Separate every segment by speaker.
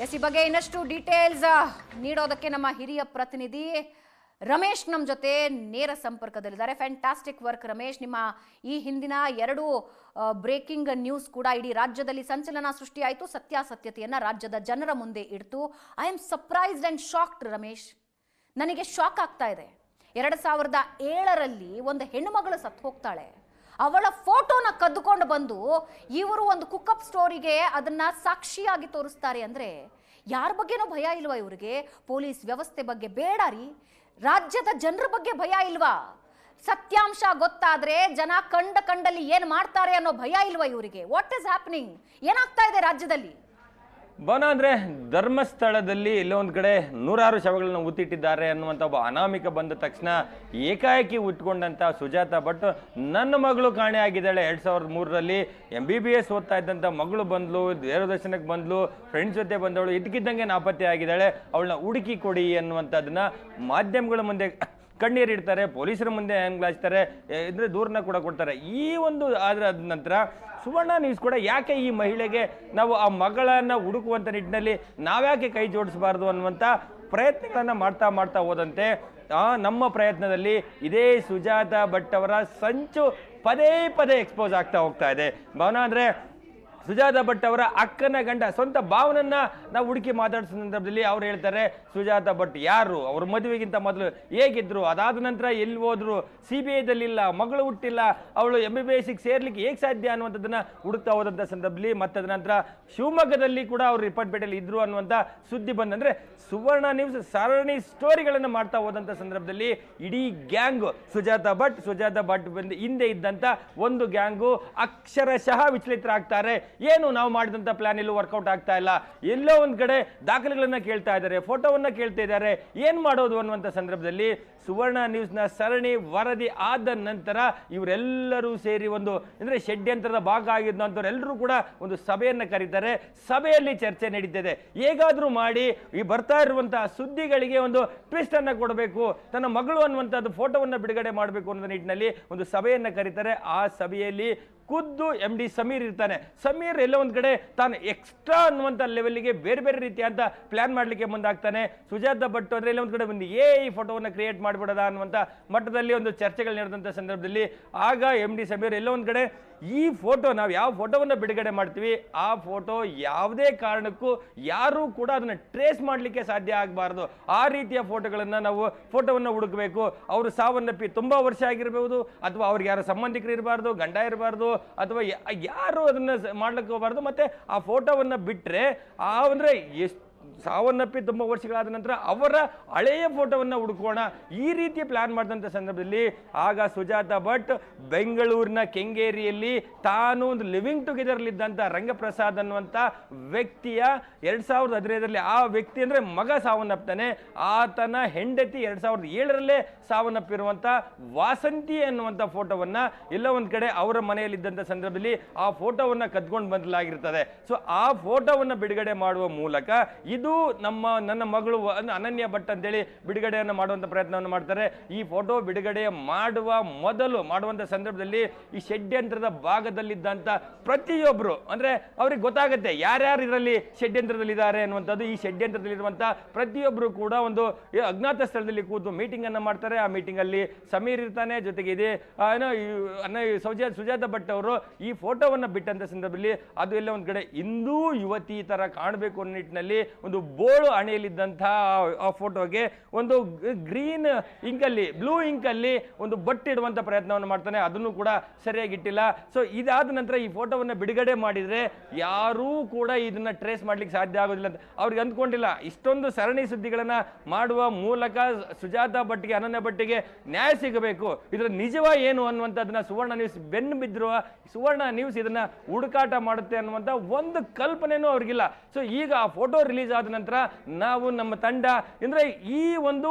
Speaker 1: S ಈ ಬಗ್ಗೆ ಇನ್ನಷ್ಟು ಡೀಟೇಲ್ಸ್ ನೀಡೋದಕ್ಕೆ ನಮ್ಮ ಹಿರಿಯ ಪ್ರತಿನಿಧಿ ರಮೇಶ್ ನಮ್ಮ ಜೊತೆ ನೇರ ಸಂಪರ್ಕದಲ್ಲಿದ್ದಾರೆ. Fantastic work Ramesh. ನಿಮ್ಮ ಈ ಹಿಂದಿನ ಎರಡು ಬ್ರೇಕಿಂಗ್ ನ್ಯೂಸ್ ಕೂಡ ಇಡೀ ರಾಜ್ಯದಲ್ಲಿ ಸಂಚಲನ ಸೃಷ್ಟಿಯಾಯಿತು, ಸತ್ಯಾಸತ್ಯತೆಯನ್ನು ರಾಜ್ಯದ ಜನರ ಮುಂದೆ ಇಡ್ತು. I am surprised and shocked Ramesh. ನನಗೆ ಶಾಕ್ ಆಗ್ತಾ ಇದೆ. 2007ರಲ್ಲಿ ಒಂದು ಹೆಣ್ಣುಮಗಳು ಸತ್ತು ಹೋಗ್ತಾಳೆ. ಅವಳ ಫೋಟೋನ ಕದ್ದುಕೊಂಡು ಬಂದು ಇವರು ಒಂದು ಕುಕ್ಕಪ್ ಸ್ಟೋರಿಗೆ ಅದನ್ನ ಸಾಕ್ಷಿಯಾಗಿ ತೋರಿಸ್ತಾರೆ ಅಂದ್ರೆ ಯಾರ ಬಗ್ಗೆನೂ ಭಯ ಇಲ್ವಾ ಇವರಿಗೆ? ಪೊಲೀಸ್ ವ್ಯವಸ್ಥೆ ಬಗ್ಗೆ ಬೇಡ ರೀ, ರಾಜ್ಯದ ಜನರ ಬಗ್ಗೆ ಭಯ ಇಲ್ವಾ? ಸತ್ಯಾಂಶ ಗೊತ್ತಾದ್ರೆ ಜನ ಕಂಡಲ್ಲಿ ಏನ್ ಮಾಡ್ತಾರೆ ಅನ್ನೋ ಭಯ ಇಲ್ವಾ ಇವರಿಗೆ? What is happening? ಏನಾಗ್ತಾ ಇದೆ ರಾಜ್ಯದಲ್ಲಿ?
Speaker 2: ಬನ ಅಂದರೆ ಧರ್ಮಸ್ಥಳದಲ್ಲಿ ಎಲ್ಲೋ ಒಂದು ಕಡೆ 100 ಶವಗಳನ್ನು ಉತ್ತಿಟ್ಟಿದ್ದಾರೆ ಅನ್ನುವಂಥ ಒಬ್ಬ ಅನಾಮಿಕ ಬಂದ ತಕ್ಷಣ ಏಕಾಏಕಿ ಉಟ್ಕೊಂಡಂಥ ಸುಜಾತಾ ಭಟ್ ನನ್ನ ಮಗಳು ಕಾಣೆ ಆಗಿದ್ದಾಳೆ. 2003ರಲ್ಲಿ MBBS ಓದ್ತಾ ಇದ್ದಂಥ ಮಗಳು ಬಂದ್ಲು, ದೇವದರ್ಶನಕ್ಕೆ ಬಂದ್ಲು, ಫ್ರೆಂಡ್ಸ್ ಜೊತೆ ಬಂದವಳು ಇದ್ದಕ್ಕಿದ್ದಂಗೆ ನಾಪತ್ತೆ ಆಗಿದ್ದಾಳೆ, ಅವಳನ್ನ ಹುಡುಕಿ ಕೊಡಿ ಅನ್ನುವಂಥದ್ದನ್ನ ಮಾಧ್ಯಮಗಳ ಮುಂದೆ ಕಣ್ಣೀರಿಡ್ತಾರೆ, ಪೊಲೀಸರ ಮುಂದೆ ಹಂಗ್ಲಾಚ್ತಾರೆ, ಅಂದರೆ ದೂರನ್ನ ಕೂಡ ಕೊಡ್ತಾರೆ. ಈ ಒಂದು ಆದ ನಂತರ ಸುವರ್ಣ ನ್ಯೂಸ್ ಕೂಡ ಯಾಕೆ ಈ ಮಹಿಳೆಗೆ ನಾವು ಆ ಮಗಳನ್ನು ಹುಡುಕುವಂಥ ನಿಟ್ಟಿನಲ್ಲಿ ನಾವ್ಯಾಕೆ ಕೈ ಜೋಡಿಸಬಾರ್ದು ಅನ್ನುವಂಥ ಪ್ರಯತ್ನಗಳನ್ನು ಮಾಡ್ತಾ ಹೋದಂತೆ ನಮ್ಮ ಪ್ರಯತ್ನದಲ್ಲಿ ಇದೇ ಸುಜಾತಾ ಭಟ್ ಅವರ ಸಂಚು ಪದೇ ಎಕ್ಸ್ಪೋಸ್ ಆಗ್ತಾ ಹೋಗ್ತಾ ಇದೆ. ಭಾವನಾ ಅಂದರೆ ಸುಜಾತಾ ಭಟ್ ಅವರ ಅಕ್ಕನ ಗಂಡ ಸ್ವಂತ ಭಾವನನ್ನ ನಾವು ಹುಡುಕಿ ಮಾತಾಡಿಸೋ ಸಂದರ್ಭದಲ್ಲಿ ಅವ್ರು ಹೇಳ್ತಾರೆ ಸುಜಾತಾ ಭಟ್ ಯಾರು, ಅವ್ರ ಮದುವೆಗಿಂತ ಮೊದಲು ಹೇಗಿದ್ರು, ಅದಾದ ನಂತರ ಎಲ್ಲಿ ಹೋದ್ರು, CBIದಲ್ಲಿಲ್ಲ, ಮಗಳು ಹುಟ್ಟಿಲ್ಲ, ಅವಳು MBBSಗೆ ಸೇರ್ಲಿಕ್ಕೆ ಹೇಗೆ ಸಾಧ್ಯ ಅನ್ನುವಂಥದ್ದನ್ನ ಹುಡುಕ್ತಾ ಹೋದಂಥ ಸಂದರ್ಭದಲ್ಲಿ ಮತ್ತೆ ಅದ ನಂತರ ಶಿವಮೊಗ್ಗದಲ್ಲಿ ಕೂಡ ಅವರು ರಿಪೋರ್ಟ್ಪೇಟೆಯಲ್ಲಿ ಇದ್ರು ಅನ್ನುವಂಥ ಸುದ್ದಿ ಬಂದಂದ್ರೆ ಸುವರ್ಣ ನ್ಯೂಸ್ ಸರಣಿ ಸ್ಟೋರಿಗಳನ್ನು ಮಾಡ್ತಾ ಹೋದಂಥ ಸಂದರ್ಭದಲ್ಲಿ ಇಡೀ ಗ್ಯಾಂಗು ಸುಜಾತಾ ಭಟ್ ಬಂದು ಹಿಂದೆ ಇದ್ದಂಥ ಒಂದು ಗ್ಯಾಂಗು ಅಕ್ಷರಶಃ ವಿಚಲಿತರಾಗ್ತಾರೆ. ಏನು ನಾವು ಮಾಡಿದಂಥ ಪ್ಲಾನ್ ಎಲ್ಲೂ ವರ್ಕೌಟ್ ಆಗ್ತಾ ಇಲ್ಲ, ಎಲ್ಲೋ ಒಂದು ಕಡೆ ದಾಖಲೆಗಳನ್ನ ಕೇಳ್ತಾ ಇದ್ದಾರೆ, ಫೋಟೋವನ್ನ ಕೇಳ್ತಾ ಇದ್ದಾರೆ, ಏನ್ ಮಾಡೋದು ಅನ್ನುವಂಥ ಸಂದರ್ಭದಲ್ಲಿ ಸುವರ್ಣ ನ್ಯೂಸ್ನ ಸರಣಿ ವರದಿ ಆದ ನಂತರ ಇವರೆಲ್ಲರೂ ಸೇರಿ ಒಂದು ಅಂದರೆ ಷಡ್ಯಂತ್ರದ ಭಾಗ ಆಗಿದ್ದಂಥವ್ರೆಲ್ಲರೂ ಕೂಡ ಒಂದು ಸಭೆಯನ್ನು ಕರೀತಾರೆ. ಸಭೆಯಲ್ಲಿ ಚರ್ಚೆ ನಡೀತಿದೆ. ಹೇಗಾದರೂ ಮಾಡಿ ಈ ಬರ್ತಾ ಇರುವಂತಹ ಸುದ್ದಿಗಳಿಗೆ ಒಂದು ಟ್ವಿಸ್ಟ್ ಅನ್ನು ಕೊಡಬೇಕು, ತನ್ನ ಮಗಳು ಅನ್ನುವಂಥದ್ದು ಫೋಟೋವನ್ನು ಬಿಡುಗಡೆ ಮಾಡಬೇಕು ಅನ್ನೋ ನಿಟ್ಟಿನಲ್ಲಿ ಒಂದು ಸಭೆಯನ್ನು ಕರೀತಾರೆ. ಆ ಸಭೆಯಲ್ಲಿ ಖುದ್ದು MD ಸಮೀರ್ ಇರ್ತಾನೆ. ಸಮೀರ್ ಎಲ್ಲ ಒಂದು ಕಡೆ ತಾನು ಎಕ್ಸ್ಟ್ರಾ ಅನ್ನುವಂಥ ಲೆವೆಲ್ಗೆ ಬೇರೆ ರೀತಿಯಂತ ಪ್ಲಾನ್ ಮಾಡಲಿಕ್ಕೆ ಮುಂದಾಗ್ತಾನೆ. ಸುಜಾತಾ ಭಟ್ ಅಂದರೆ ಎಲ್ಲ ಒಂದು ಕಡೆ ಬಂದು ಈ ಫೋಟೋವನ್ನು ಕ್ರಿಯೇಟ್ ಮಾಡಿಬಿಡೋದ ಅನ್ನುವಂಥ ಮಟ್ಟದಲ್ಲಿ ಒಂದು ಚರ್ಚೆಗಳು ನಡೆದಂಥ ಸಂದರ್ಭದಲ್ಲಿ ಆಗ MD ಸಮೀರ್ ಎಲ್ಲ ಒಂದು ಕಡೆ ಈ ಫೋಟೋ ನಾವು ಯಾವ ಫೋಟೋವನ್ನು ಬಿಡುಗಡೆ ಮಾಡ್ತೀವಿ ಆ ಫೋಟೋ ಯಾವುದೇ ಕಾರಣಕ್ಕೂ ಯಾರೂ ಕೂಡ ಅದನ್ನು ಟ್ರೇಸ್ ಮಾಡಲಿಕ್ಕೆ ಸಾಧ್ಯ ಆಗಬಾರ್ದು. ಆ ರೀತಿಯ ಫೋಟೋಗಳನ್ನು ನಾವು ಫೋಟೋವನ್ನು ಹುಡುಕಬೇಕು. ಅವರು ಸಾವನ್ನಪ್ಪಿ ತುಂಬ ವರ್ಷ ಆಗಿರ್ಬೋದು, ಅಥವಾ ಅವ್ರಿಗೆ ಯಾರು ಸಂಬಂಧಿಕರು ಇರಬಾರ್ದು, ಗಂಡ ಇರಬಾರ್ದು, ಅಥವಾ ಯಾರು ಅದನ್ನು ಮಾಡ್ಲಿಕ್ಕೆ ಹೋಗಬಾರ್ದು. ಮತ್ತೆ ಆ ಫೋಟೋವನ್ನು ಬಿಟ್ಟರೆ ಅಂದರೆ ಎಷ್ಟು ಸಾವನ್ನಪ್ಪಿ ತುಂಬ ವರ್ಷಗಳಾದ ನಂತರ ಅವರ ಹಳೆಯ ಫೋಟೋವನ್ನು ಹುಡುಕೋಣ ಈ ರೀತಿ ಪ್ಲಾನ್ ಮಾಡಿದಂಥ ಸಂದರ್ಭದಲ್ಲಿ ಆಗ ಸುಜಾತಾ ಭಟ್ ಬೆಂಗಳೂರಿನ ಕೆಂಗೇರಿಯಲ್ಲಿ ತಾನು ಒಂದು ಲಿವಿಂಗ್ ಟುಗೆದರ್ಲಿದ್ದಂಥ ರಂಗಪ್ರಸಾದ್ ಅನ್ನುವಂಥ ವ್ಯಕ್ತಿಯ 2015ರಲ್ಲಿ ಆ ವ್ಯಕ್ತಿ ಅಂದರೆ ಮಗ ಸಾವನ್ನಪ್ತಾನೆ. ಆತನ ಹೆಂಡತಿ 2007ರಲ್ಲೇ ಸಾವನ್ನಪ್ಪಿರುವಂಥ ವಾಸಂತಿ ಅನ್ನುವಂಥ ಫೋಟೋವನ್ನು ಎಲ್ಲ ಒಂದು ಕಡೆ ಅವರ ಮನೆಯಲ್ಲಿದ್ದಂಥ ಸಂದರ್ಭದಲ್ಲಿ ಆ ಫೋಟೋವನ್ನು ಕದ್ಕೊಂಡು ಬಂದಲಾಗಿರ್ತದೆ. ಸೊ ಆ ಫೋಟೋವನ್ನು ಬಿಡುಗಡೆ ಮಾಡುವ ಮೂಲಕ ಇದು ನನ್ನ ಮಗಳು ಅನನ್ಯ ಭಟ್ ಅಂತೇಳಿ ಬಿಡುಗಡೆಯನ್ನು ಮಾಡುವಂಥ ಪ್ರಯತ್ನವನ್ನು ಮಾಡ್ತಾರೆ. ಈ ಫೋಟೋ ಬಿಡುಗಡೆ ಮಾಡುವಂಥ ಸಂದರ್ಭದಲ್ಲಿ ಈ ಷಡ್ಯಂತ್ರದ ಭಾಗದಲ್ಲಿದ್ದಂಥ ಪ್ರತಿಯೊಬ್ಬರು ಅಂದರೆ ಅವ್ರಿಗೆ ಗೊತ್ತಾಗುತ್ತೆ ಯಾರ್ಯಾರು ಇದರಲ್ಲಿ ಷಡ್ಯಂತ್ರದಲ್ಲಿದ್ದಾರೆ ಅನ್ನುವಂಥದ್ದು. ಈ ಷಡ್ಯಂತ್ರದಲ್ಲಿರುವಂಥ ಪ್ರತಿಯೊಬ್ಬರು ಕೂಡ ಒಂದು ಅಜ್ಞಾತ ಸ್ಥಳದಲ್ಲಿ ಕೂತು ಮೀಟಿಂಗ್ ಅನ್ನು ಮಾಡ್ತಾರೆ. ಆ ಮೀಟಿಂಗ್ ಅಲ್ಲಿ ಸಮೀರ್ ಇರ್ತಾನೆ, ಜೊತೆಗೆ ಇದೆ ಸುಜಾತಾ ಭಟ್ ಅವರು ಈ ಫೋಟೋವನ್ನು ಬಿಟ್ಟಂತ ಸಂದರ್ಭದಲ್ಲಿ ಅದು ಎಲ್ಲ ಒಂದು ಕಡೆ ಹಿಂದೂ ಯುವತಿ ತರ ಕಾಣಬೇಕು ಅನ್ನೋ ನಿಟ್ಟಿನಲ್ಲಿ ಒಂದು ಬೋಳು ಅಣೆಯಲ್ಲಿದ್ದಂತಹ ಆ ಫೋಟೋಗೆ ಒಂದು ಗ್ರೀನ್ ಇಂಕಲ್ಲಿ ಬ್ಲೂ ಇಂಕಲ್ಲಿ ಒಂದು ಬಟ್ಟಿಡುವಂಥ ಪ್ರಯತ್ನವನ್ನು ಮಾಡ್ತಾನೆ. ಅದನ್ನು ಕೂಡ ಸರಿಯಾಗಿಟ್ಟಿಲ್ಲ. ಸೊ ಇದಾದ ನಂತರ ಈ ಫೋಟೋವನ್ನು ಬಿಡುಗಡೆ ಮಾಡಿದರೆ ಯಾರೂ ಕೂಡ ಇದನ್ನ ಟ್ರೇಸ್ ಮಾಡ್ಲಿಕ್ಕೆ ಸಾಧ್ಯ ಆಗೋದಿಲ್ಲ ಅಂತ ಅವ್ರಿಗೆ ಅಂದ್ಕೊಂಡಿಲ್ಲ. ಇಷ್ಟೊಂದು ಸರಣಿ ಸುದ್ದಿಗಳನ್ನು ಮಾಡುವ ಮೂಲಕ ಸುಜಾತಾ ಭಟ್ಗೆ ಅನನ್ಯ ಭಟ್ಟಿಗೆ ನ್ಯಾಯ ಸಿಗಬೇಕು, ಇದರ ನಿಜವ ಏನು ಅನ್ನುವಂಥದ್ದನ್ನ ಸುವರ್ಣ ನ್ಯೂಸ್ ಬೆನ್ನು ಬಿದ್ದಿರುವ ಸುವರ್ಣ ನ್ಯೂಸ್ ಇದನ್ನ ಹುಡುಕಾಟ ಮಾಡುತ್ತೆ ಅನ್ನುವಂಥ ಒಂದು ಕಲ್ಪನೆನೂ ಅವ್ರಿಗಿಲ್ಲ. ಸೊ ಈಗ ಆ ಫೋಟೋ ರಿಲೀಸ್ ಆದ ನಂತರ ನಾವು ನಮ್ಮ ತಂಡ ಅಂದ್ರೆ ಈ ಒಂದು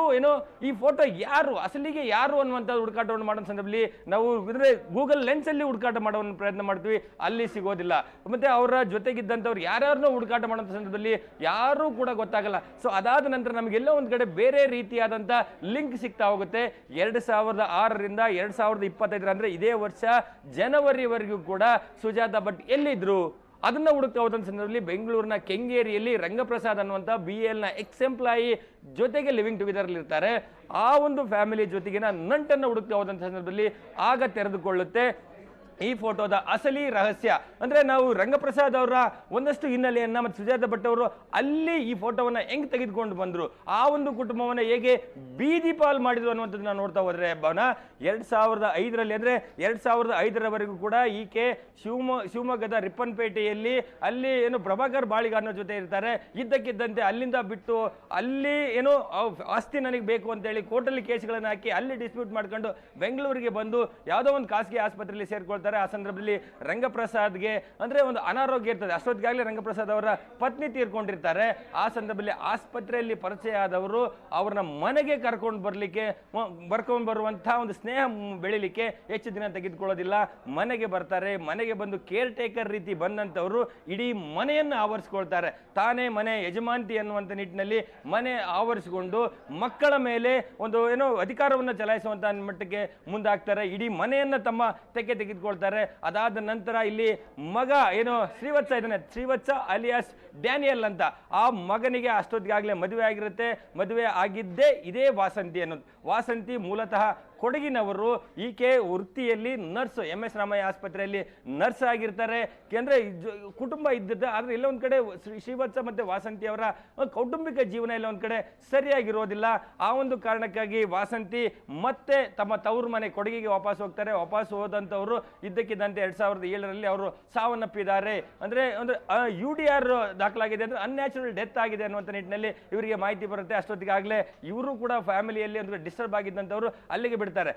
Speaker 2: ಈ ಫೋಟೋ ಯಾರು ಅಸಲಿಗೆ ಯಾರು ಅನ್ನುವಂಥ ಹುಡುಕಾಟವನ್ನು ಮಾಡೋ ಸಂದರ್ಭದಲ್ಲಿ ನಾವು ಅಂದ್ರೆ ಗೂಗಲ್ ಲೆನ್ಸ್ ಅಲ್ಲಿ ಹುಡುಕಾಟ ಮಾಡೋ ಪ್ರಯತ್ನ ಮಾಡ್ತೀವಿ, ಅಲ್ಲಿ ಸಿಗೋದಿಲ್ಲ. ಮತ್ತೆ ಅವರ ಜೊತೆಗಿದ್ದಂಥವ್ರು ಯಾರ್ಯಾರನ್ನೋ ಹುಡುಕಾಟ ಮಾಡುವಂಥ ಸಂದರ್ಭದಲ್ಲಿ ಯಾರೂ ಕೂಡ ಗೊತ್ತಾಗಲ್ಲ. ಸೊ ಅದಾದ ನಂತರ ನಮಗೆಲ್ಲ ಒಂದು ಕಡೆ ಬೇರೆ ರೀತಿಯಾದಂಥ ಲಿಂಕ್ ಸಿಗ್ತಾ ಹೋಗುತ್ತೆ. 2006ರಿಂದ 2025 ಅಂದ್ರೆ ಇದೇ ವರ್ಷ ಜನವರಿವರೆಗೂ ಕೂಡ ಸುಜಾತಾ ಭಟ್ ಎಲ್ಲಿದ್ರು ಅದನ್ನ ಹುಡುಕ್ತಾ ಹೋದಂಥ ಸಂದರ್ಭದಲ್ಲಿ ಬೆಂಗಳೂರಿನ ಕೆಂಗೇರಿಯಲ್ಲಿ ರಂಗಪ್ರಸಾದ್ ಅನ್ನುವಂಥ BALನ ಎಕ್ಸ್ ಎಂಪ್ಲಾಯಿ ಜೊತೆಗೆ ಲಿವಿಂಗ್ ಟುಗೆದರ್ ಇರ್ತಾರೆ. ಆ ಒಂದು ಫ್ಯಾಮಿಲಿ ಜೊತೆಗಿನ ನಂಟನ್ನು ಹುಡುಕ್ತಾ ಹೋದಂಥ ಸಂದರ್ಭದಲ್ಲಿ ಆಗ ತೆರೆದುಕೊಳ್ಳುತ್ತೆ ಈ ಫೋಟೋದ ಅಸಲಿ ರಹಸ್ಯ. ಅಂದ್ರೆ ನಾವು ರಂಗಪ್ರಸಾದ್ ಅವರ ಒಂದಷ್ಟು ಹಿನ್ನೆಲೆಯನ್ನ ಮತ್ತು ಸುಜಾತ ಭಟ್ ಅವರು ಅಲ್ಲಿ ಈ ಫೋಟೋವನ್ನ ಹೆಂಗ್ ತೆಗೆದುಕೊಂಡು ಬಂದ್ರು, ಆ ಒಂದು ಕುಟುಂಬವನ್ನ ಹೇಗೆ ಬೀದಿ ಪಾಲ್ ಮಾಡಿದ್ರು ಅನ್ನುವಂಥದ್ದನ್ನ ನೋಡ್ತಾ ಹೋದ್ರೆ ಭವನ 2005ರಲ್ಲಿ ಅಂದ್ರೆ 2005ರವರೆಗೂ ಕೂಡ ಈಕೆ ಶಿವಮೊಗ್ಗದ ರಿಪ್ಪನ್ಪೇಟೆಯಲ್ಲಿ ಅಲ್ಲಿ ಏನು ಪ್ರಭಾಕರ್ ಬಾಳಿಗಾರನ ಜೊತೆ ಇರ್ತಾರೆ. ಇದ್ದಕ್ಕಿದ್ದಂತೆ ಅಲ್ಲಿಂದ ಬಿಟ್ಟು ಅಲ್ಲಿ ಏನು ಆಸ್ತಿ ನನಗೆ ಬೇಕು ಅಂತೇಳಿ ಕೋರ್ಟಲ್ಲಿ ಕೇಸ್ಗಳನ್ನು ಹಾಕಿ ಅಲ್ಲಿ ಡಿಸ್ಪ್ಯೂಟ್ ಮಾಡ್ಕೊಂಡು ಬೆಂಗಳೂರಿಗೆ ಬಂದು ಯಾವುದೋ ಒಂದು ಖಾಸಗಿ ಆಸ್ಪತ್ರೆಯಲ್ಲಿ ಸೇರ್ಕೊಳ್ತಾರೆ. ಆ ಸಂದರ್ಭದಲ್ಲಿ ರಂಗಪ್ರಸಾದ್ಗೆ ಅಂದ್ರೆ ಒಂದು ಅನಾರೋಗ್ಯ ಇರ್ತದೆ. ಅಷ್ಟೊತ್ತಿಗಾಗಲೇ ರಂಗಪ್ರಸಾದ್ ಅವರ ಪತ್ನಿ ತೀರ್ಕೊಂಡಿರ್ತಾರೆ. ಆ ಸಂದರ್ಭದಲ್ಲಿ ಆಸ್ಪತ್ರೆಯಲ್ಲಿ ಪರಿಚಯ ಆದವರು ಅವ್ರನ್ನ ಮನೆಗೆ ಕರ್ಕೊಂಡು ಬರುವಂತಹ ಒಂದು ಸ್ನೇಹ ಬೆಳಿಲಿಕ್ಕೆ ಹೆಚ್ಚು ದಿನ ತೆಗೆದುಕೊಳ್ಳೋದಿಲ್ಲ. ಮನೆಗೆ ಬರ್ತಾರೆ. ಮನೆಗೆ ಬಂದು ಕೇರ್ ಟೇಕರ್ ರೀತಿ ಬಂದಂಥವರು ಇಡೀ ಮನೆಯನ್ನು ಆವರಿಸ್ಕೊಳ್ತಾರೆ. ತಾನೇ ಮನೆ ಯಜಮಾಂತಿ ಅನ್ನುವಂಥ ನಿಟ್ಟಿನಲ್ಲಿ ಮನೆ ಆವರಿಸಿಕೊಂಡು ಮಕ್ಕಳ ಮೇಲೆ ಒಂದು ಏನೋ ಅಧಿಕಾರವನ್ನು ಚಲಾಯಿಸುವಂತ ಮಟ್ಟಕ್ಕೆ ಮುಂದಾಗ್ತಾರೆ. ಇಡೀ ಮನೆಯನ್ನ ತಮ್ಮ ತೆಗೆದುಕೊಳ್ತಾರೆ. ಅದಾದ ನಂತರ ಇಲ್ಲಿ ಮಗ ಏನು ಶ್ರೀವತ್ಸ ಇದ್ದಾನೆ, ಶ್ರೀವತ್ಸ ಅಲಿಯಾಸ್ ಡ್ಯಾನಿಯಲ್ ಅಂತ, ಆ ಮಗನಿಗೆ ಅಷ್ಟೊತ್ತಿಗಾಗಲೇ ಮದುವೆ ಆಗಿರುತ್ತೆ. ಮದುವೆ ಆಗಿದ್ದೇ ಇದೇ ವಾಸಂತಿ ಅನ್ನೋದು. ವಾಸಂತಿ ಮೂಲತಃ ಕೊಡಗಿನವರು. ಈಕೆ ವೃತ್ತಿಯಲ್ಲಿ ನರ್ಸ್, MS ರಾಮಯ್ಯ ಆಸ್ಪತ್ರೆಯಲ್ಲಿ ನರ್ಸ್ ಆಗಿರ್ತಾರೆ. ಅಂದ್ರೆ ಕುಟುಂಬ ಇದ್ದದ್ದು. ಆದ್ರೆ ಎಲ್ಲ ಒಂದ್ ಕಡೆ ಶ್ರೀವತ್ಸ ಮತ್ತೆ ವಾಸಂತಿ ಅವರ ಕೌಟುಂಬಿಕ ಜೀವನ ಎಲ್ಲ ಒಂದ್ ಕಡೆ ಸರಿಯಾಗಿರೋದಿಲ್ಲ. ಆ ಒಂದು ಕಾರಣಕ್ಕಾಗಿ ವಾಸಂತಿ ಮತ್ತೆ ತಮ್ಮ ತವರು ಮನೆ ಕೊಡಗಿಗೆ ವಾಪಸ್ ಹೋಗ್ತಾರೆ. ವಾಪಸ್ ಹೋದಂಥವ್ರು ಇದ್ದಕ್ಕಿದ್ದಂತೆ 2007ರಲ್ಲಿ ಅವರು ಸಾವನ್ನಪ್ಪಿದ್ದಾರೆ. ಅಂದ್ರೆ ಒಂದು UDR ದಾಖಲಾಗಿದೆ, ಅಂದ್ರೆ ಅನ್ಯಾಚುರಲ್ ಡೆತ್ ಆಗಿದೆ ಅನ್ನುವಂಥ ನಿಟ್ಟಿನಲ್ಲಿ ಇವರಿಗೆ ಮಾಹಿತಿ ಬರುತ್ತೆ. ಅಷ್ಟೊತ್ತಿಗಾಗಲೇ ಇವರು ಕೂಡ ಫ್ಯಾಮಿಲಿಯಲ್ಲಿ ಅಂದ್ರೆ ಡಿಸ್ಟರ್ಬ್ ಆಗಿದ್ದಂಥವ್ರು ಅಲ್ಲಿಗೆ ಬಿಡ್ತಾರೆ.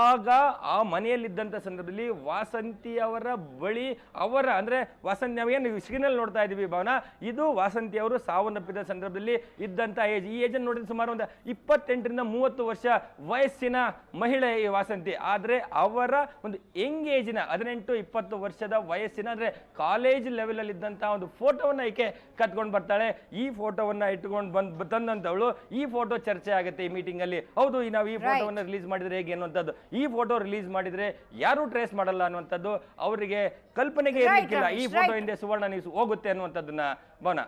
Speaker 2: ಆಗ ಆ ಮನೆಯಲ್ಲಿದ್ದಂಥ ಸಂದರ್ಭದಲ್ಲಿ ವಾಸಂತಿ ಅವರ ಬಳಿ ಅವರ ಅಂದ್ರೆ ವಾಸಂತಿ ಏನು ಸ್ಕ್ರೀನಲ್ಲಿ ನೋಡ್ತಾ ಇದೀವಿ ಭವನ, ಇದು ವಾಸಂತಿ ಅವರು ಸಾವನ್ನಪ್ಪಿದ ಸಂದರ್ಭದಲ್ಲಿ ಇದ್ದಂಥ ಏಜ್. ಈ ಏಜ್ ನೋಡಿದ್ರೆ ಸುಮಾರು ಒಂದು 28ರಿಂದ 30 ವರ್ಷ ವಯಸ್ಸಿನ ಮಹಿಳೆ ಈ ವಾಸಂತಿ. ಆದ್ರೆ ಅವರ ಒಂದು ಯಂಗ್ ಏಜಿನ 18-20 ವರ್ಷದ ವಯಸ್ಸಿನ ಅಂದ್ರೆ ಕಾಲೇಜ್ ಲೆವೆಲ್ ಅಲ್ಲಿ ಇದ್ದಂತಹ ಒಂದು ಫೋಟೋವನ್ನ ಈಕೆ ಕತ್ಕೊಂಡು ಬರ್ತಾಳೆ. ಈ ಫೋಟೋವನ್ನ ಇಟ್ಕೊಂಡು ತಂದಂತವಳು ಈ ಫೋಟೋ ಚರ್ಚೆ ಆಗುತ್ತೆ ಈ ಮೀಟಿಂಗ್ ಅಲ್ಲಿ. ಹೌದು, ನಾವು ಈ ಫೋಟೋವನ್ನ ರಿಲೀಸ್ ಮಾಡಿದ್ರೆ ಹೇಗೆ ಅನ್ನುವಂಥದ್ದು, ಈ ಫೋಟೋ ರಿಲೀಸ್ ಮಾಡಿದ್ರೆ ಯಾರು ಟ್ರೇಸ್ ಮಾಡಲ್ಲ ಅನ್ನುವಂಥದ್ದು ಅವರಿಗೆ ಕಲ್ಪನೆಗೆ ಇರಲಿಕ್ಕಿಲ್ಲ. ಈ ಫೋಟೋ ಹಿಂದೆ ಸುವರ್ಣ ನ್ಯೂಸ್ ಹೋಗುತ್ತೆ ಅನ್ನುವಂಥದ್ದನ್ನ ಭವನ.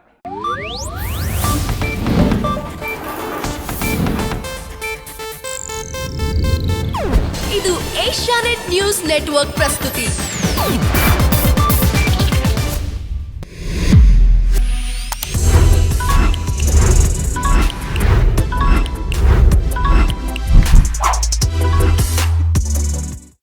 Speaker 3: ಇದು ಏಷ್ಯಾನೆಟ್ ನ್ಯೂಸ್ ನೆಟ್ವರ್ಕ್ ಪ್ರಸ್ತುತಿ.